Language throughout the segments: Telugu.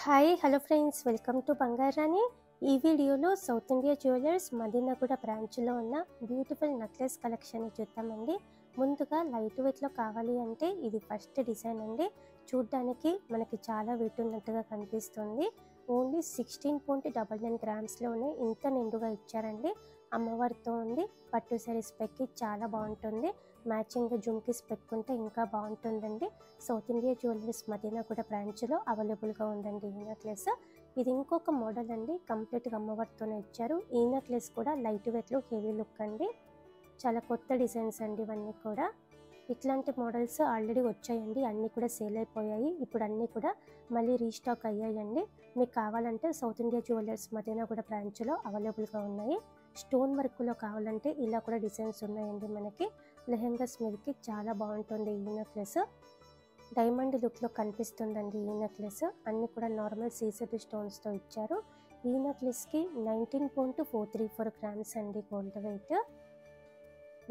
Hi hello friends, welcome to Bangarani. ఈ వీడియోలో సౌత్ ఇండియా జ్యువెలర్స్ మదీనాగూడ బ్రాంచ్లో ఉన్న బ్యూటిఫుల్ నెక్లెస్ కలెక్షన్ చూద్దామండి. ముందుగా లైట్ వెయిట్లో కావాలి అంటే ఇది ఫస్ట్ డిజైన్ అండి. చూడ్డానికి మనకి చాలా వెయిట్ ఉన్నట్టుగా కనిపిస్తుంది. ఓన్లీ 16.99 గ్రామ్స్లోనే ఇంత నిండుగా ఇచ్చారండి. అమ్మవారితో ఉంది. పట్టు సారీస్ పెక్కి చాలా బాగుంటుంది. మ్యాచింగ్ జుమ్కీస్ పెట్టుకుంటే ఇంకా బాగుంటుందండి. సౌత్ ఇండియా జ్యువెలర్స్ మదీనాగూడ బ్రాంచ్లో అవైలబుల్గా ఉందండి ఈ నెక్లెస్. ఇది ఇంకొక మోడల్ అండి. కంప్లీట్గా అమ్మవారితోనే ఇచ్చారు. ఈ నెక్లెస్ కూడా లైట్ వెయిట్లో హెవీ లుక్ అండి. చాలా కొత్త డిజైన్స్ అండి ఇవన్నీ కూడా. ఇట్లాంటి మోడల్స్ ఆల్రెడీ వచ్చాయండి, అన్నీ కూడా సేల్ అయిపోయాయి. ఇప్పుడు అన్నీ కూడా మళ్ళీ రీస్టాక్ అయ్యాయండి. మీకు కావాలంటే సౌత్ ఇండియా జ్యువెలర్స్ మదీనాగూడ బ్రాంచ్లో అవైలబుల్గా ఉన్నాయి. స్టోన్ వర్క్లో కావాలంటే ఇలా కూడా డిజైన్స్ ఉన్నాయండి. మనకి లెహెంగాస్ మీదకి చాలా బాగుంటుంది ఈ నెక్లెస్. డైమండ్ లుక్లో కనిపిస్తుందండి ఈ నెక్లెస్. అన్నీ కూడా నార్మల్ సీసెడ్ స్టోన్స్తో ఇచ్చారు. ఈ నెక్లెస్కి 19.434 గ్రామ్స్ అండి గోల్డ్ వెయిట్.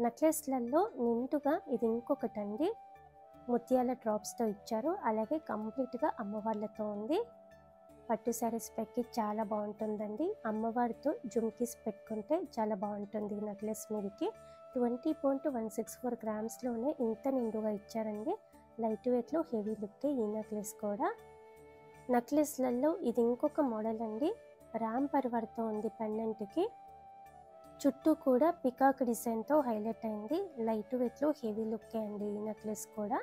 నెక్లెస్లలో నిండుగా ఇది ఇంకొకటి అండి. ముత్యాల డ్రాప్స్తో ఇచ్చారు. అలాగే కంప్లీట్గా అమ్మవార్లతో ఉంది. పట్టు శారీస్ పెక్కి చాలా బాగుంటుందండి. అమ్మవారితో జుమ్కీస్ పెట్టుకుంటే చాలా బాగుంటుంది ఈ నెక్లెస్ మీదకి. 20.164 గ్రామ్స్లోనే ఇంత నిండుగా ఇచ్చారండి. లైట్ వెయిట్లో హెవీ లుక్ ఈ నెక్లెస్ కూడా. నెక్లెస్లలో ఇది ఇంకొక మోడల్ అండి. రామ్ పరివార్తో ఉంది పెండెంట్కి. చుట్టూ కూడా పికాక్ డిజైన్తో హైలైట్ అయింది. లైట్ వెయిట్లో హెవీ లుక్ అండి ఈ నెక్లెస్ కూడా.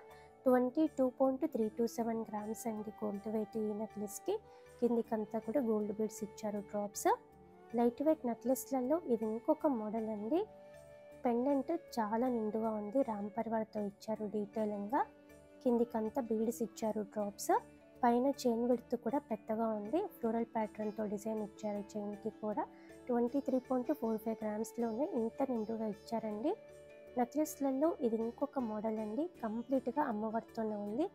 22.327 గ్రామ్స్ అండి గోల్డ్ వెయిట్ ఈ నెక్లెస్కి. కిందికంతా కూడా గోల్డ్ బీడ్స్ ఇచ్చారు డ్రాప్స్. లైట్ వెయిట్ నెక్లెస్లలో ఇది ఇంకొక మోడల్ అండి. పెండెంట్ చాలా నిండుగా ఉంది. రామ్ పరివార్తో ఇచ్చారు డీటెయిలింగ్గా. కిందికంతా బీడ్స్ ఇచ్చారు డ్రాప్స్. పైన చైన్ విడ్త్ కూడా పెద్దగా ఉంది. ఫ్లోరల్ ప్యాటర్న్తో డిజైన్ ఇచ్చారు చైన్కి కూడా. 23.45 గ్రామ్స్లోనే ఇంత నిండుగా ఇచ్చారండి. నెక్లెస్లలో ఇది ఇంకొక మోడల్ అండి. కంప్లీట్గా అమ్మవారితోనే ఉంది.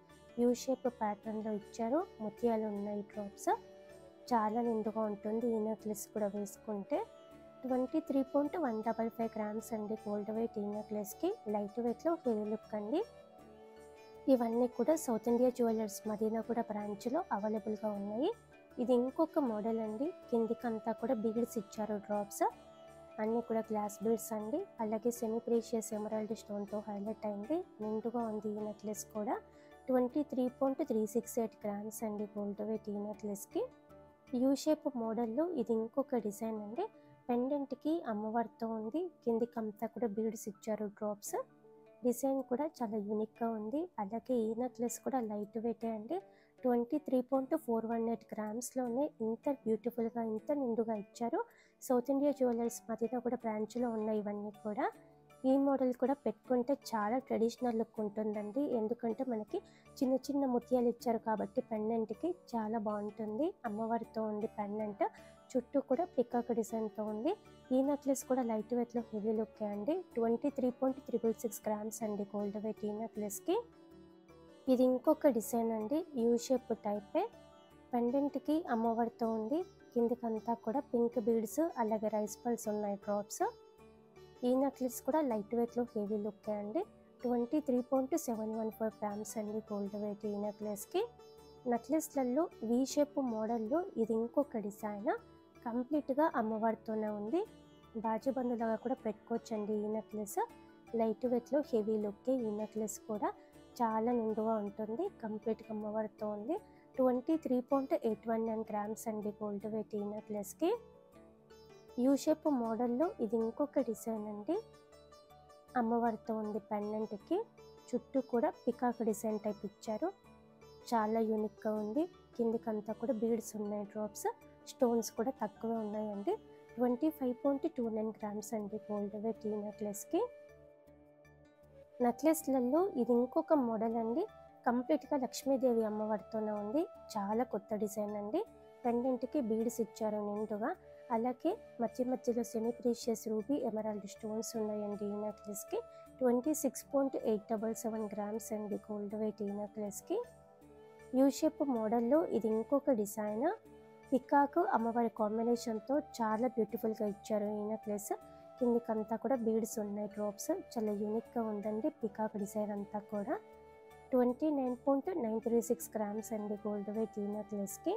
యూ షేప్ ప్యాటర్న్లో ఇచ్చారు. ముత్యాలు ఉన్నాయి డ్రాప్స్. చాలా నిండుగా ఉంటుంది ఈ నెక్లెస్ కూడా వేసుకుంటే. 23.155 గ్రామ్స్ అండి గోల్డ్ వెయిట్ ఈ నెక్లెస్కి. లైట్ వెయిట్లో హెవీ లుక్ అండి. ఇవన్నీ కూడా సౌత్ ఇండియా జ్యువెలర్స్ మదీనాగూడ బ్రాంచ్లో అవైలబుల్గా ఉన్నాయి. ఇది ఇంకొక మోడల్ అండి. కిందికంతా కూడా బీడ్స్ ఇచ్చారు డ్రాప్స్. అన్నీ కూడా గ్లాస్ బీడ్స్ అండి. అలాగే సెమీ ప్రీషియస్ ఎమరాల్డ్ స్టోన్తో హైలైట్ అయింది. నిండుగా ఉంది ఈ నెక్లెస్ కూడా. 23.368 గ్రామ్స్ అండి గోల్డ్ వెయిట్ ఈ నెక్లెస్కి. యూ షేప్ మోడల్లో ఇది ఇంకొక డిజైన్ అండి. పెండెంట్కి అమ్మవారితో ఉంది. కిందికంతా కూడా బీడ్స్ ఇచ్చారు డ్రాప్స్. డిజైన్ కూడా చాలా యూనిక్గా ఉంది. అలాగే ఈ నెక్లెస్ కూడా లైట్ వెయిటే అండి. 23.418 గ్రామ్స్లోనే ఇంత బ్యూటిఫుల్గా ఇంత నిండుగా ఇచ్చారు. సౌత్ ఇండియా జ్యువెలర్స్ మదీనాగూడ బ్రాంచ్లో ఉన్నాయి ఇవన్నీ కూడా. ఈ మోడల్ కూడా పెట్టుకుంటే చాలా ట్రెడిషనల్ లుక్ ఉంటుందండి. ఎందుకంటే మనకి చిన్న చిన్న ముత్యాలు ఇచ్చారు కాబట్టి పెండెంట్కి చాలా బాగుంటుంది. అమ్మవారితో ఉంది పెండెంట్. చుట్టూ కూడా పికాక్ డిజైన్తో ఉంది. ఈ నెక్లెస్ కూడా లైట్ వెయిట్లో హెవీ లుక్ అండి. 23.666 గ్రామ్స్ అండి గోల్డ్ వెయిట్ ఈ నెక్లెస్కి. ఇది ఇంకొక డిజైన్ అండి. యూ షేప్ టైపే. పెండెంట్కి అమ్మవారితో ఉంది. కిందికంతా కూడా పింక్ బీడ్స్ అలాగే రైస్ పల్స్ ఉన్నాయి డ్రాప్స్. ఈ నెక్లెస్ కూడా లైట్ వెయిట్లో హెవీ లుక్ అండి. 23.714 గ్రామ్స్ అండి గోల్డ్ వెయిట్ ఈ నెక్లెస్కి. నెక్లెస్లలో వీ షేప్ మోడల్లో ఇది ఇంకొక డిజైన్. కంప్లీట్గా అమ్మవారితోనే ఉంది. బాజుబందులాగా కూడా పెట్టుకోవచ్చండి ఈ నెక్లెస్. లైట్ వెయిట్లో హెవీ లుక్ ఈ నెక్లెస్ కూడా. చాలా నిండుగా ఉంటుంది. కంప్లీట్గా అమ్మవారితో ఉంది. 23.819 గ్రామ్స్ అండి గోల్డ్ వెయిట్ ఈ నెక్లెస్కి. యూ షేప్ మోడల్లో ఇది ఇంకొక డిజైన్ అండి. అమ్మవారితో ఉంది పెండెంట్కి. చుట్టూ కూడా పికాక్ డిజైన్ టైప్ ఇచ్చారు. చాలా యూనిక్గా ఉంది. కిందికంతా కూడా బీడ్స్ ఉన్నాయి డ్రాప్స్. స్టోన్స్ కూడా తక్కువే ఉన్నాయండి. 25.29 గ్రామ్స్ అండి గోల్డ్ వెయిట్ ఈ నెక్లెస్కి. నెక్లెస్లలో ఇది ఇంకొక మోడల్ అండి. కంప్లీట్గా లక్ష్మీదేవి అమ్మవారితోనే ఉంది. చాలా కొత్త డిజైన్ అండి. పెండెంట్కి బీడ్స్ ఇచ్చారు నిండుగా. అలాగే మధ్యలో semi precious ruby emerald stones ఉన్నాయండి ఈ నెక్లెస్కి. 26.877 గ్రామ్స్ అండి గోల్డ్ వెయిట్ ఈ నెక్లెస్కి. యూ షేప్ మోడల్లో ఇది ఇంకొక డిజైన్. పికాక్ అమ్మవారి కాంబినేషన్తో చాలా బ్యూటిఫుల్గా ఇచ్చారు ఈ నెక్లెస్. కిందికంతా కూడా బీడ్స్ ఉన్నాయి డ్రాప్స్. చాలా యూనిక్గా ఉందండి పికాక్ డిజైన్ అంతా కూడా. 29.936 గ్రామ్స్ అండి గోల్డ్ వెయిట్ ఈ నెక్లెస్కి.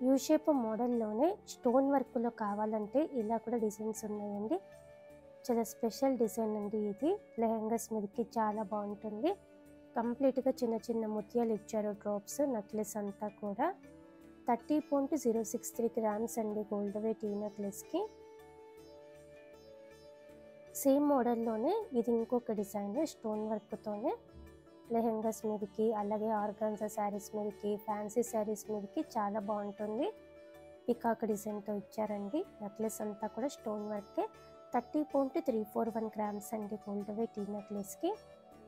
యూ షేప్ మోడల్లోనే స్టోన్ వర్క్లో కావాలంటే ఇలా కూడా డిజైన్స్ ఉన్నాయండి. చాలా స్పెషల్ డిజైన్ అండి ఇది. లెహంగాస్ మీదకి చాలా బాగుంటుంది. కంప్లీట్గా చిన్న చిన్న ముత్యాలు ఇచ్చారు డ్రాప్స్. నెక్లెస్ అంతా కూడా 30.063 గ్రామ్స్ అండి గోల్డ్ వెయిట్ ఈ నెక్లెస్కి. సేమ్ మోడల్లోనే ఇది ఇంకొక డిజైన్ స్టోన్ వర్క్తోనే లెహంగాస్ మీదకి, అలాగే ఆర్గాన్జా శారీస్ మీదకి, ఫ్యాన్సీ శారీస్ మీదకి చాలా బాగుంటుంది. పికాక్ డిజైన్తో ఇచ్చారండి. నెక్లెస్ అంతా కూడా స్టోన్ వర్కే. 30.341 గ్రామ్స్ అండి గోల్డ్ వెయిట్ ఈ నెక్లెస్కి.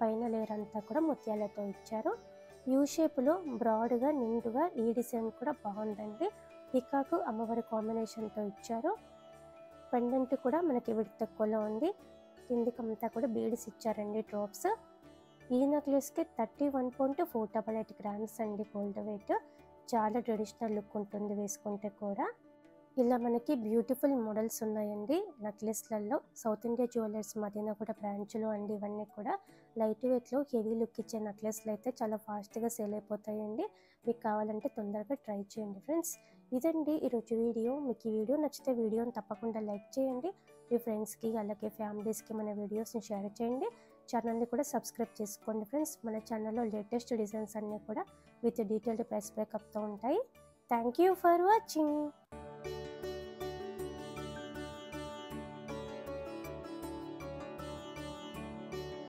పైన లేయర్ అంతా కూడా ముత్యాలతో ఇచ్చారు. యూ షేప్లో బ్రాడ్గా నిండుగా ఈ డిజైన్ కూడా బాగుందండి. పికాక్ అమ్మవారి కాంబినేషన్తో ఇచ్చారు. పెండెంట్ కూడా మనకి విడ్త్ తక్కువలో ఉంది. కిందికి అంతా కూడా బీడ్స్ ఇచ్చారండి డ్రాప్స్. ఈ నెక్లెస్కి 31.488 గ్రామ్స్ అండి గోల్డ్ వెయిట్. చాలా ట్రెడిషనల్ లుక్ ఉంటుంది వేసుకుంటే కూడా. ఇలా మనకి బ్యూటిఫుల్ మోడల్స్ ఉన్నాయండి నెక్లెస్లలో. సౌత్ ఇండియా జ్యువెలర్స్ మదీనాగూడ బ్రాంచ్లో అండి. ఇవన్నీ కూడా లైట్ వెయిట్లో హెవీ లుక్ ఇచ్చే నెక్లెస్లు అయితే చాలా ఫాస్ట్గా సేల్ అయిపోతాయండి. మీకు కావాలంటే తొందరగా ట్రై చేయండి ఫ్రెండ్స్. ఇదండి ఈరోజు వీడియో. మీకు ఈ వీడియో నచ్చితే వీడియోని తప్పకుండా లైక్ చేయండి. మీ ఫ్రెండ్స్కి అలాగే ఫ్యామిలీస్కి మన వీడియోస్ని షేర్ చేయండి. ఛానల్ని కూడా సబ్స్క్రైబ్ చేసుకోండి ఫ్రెండ్స్. మన ఛానల్లో లేటెస్ట్ డిజైన్స్ అన్నీ కూడా విత్ డీటెయిల్డ్ ప్రైస్ బ్రేకప్తో ఉంటాయి. Thank you for watching.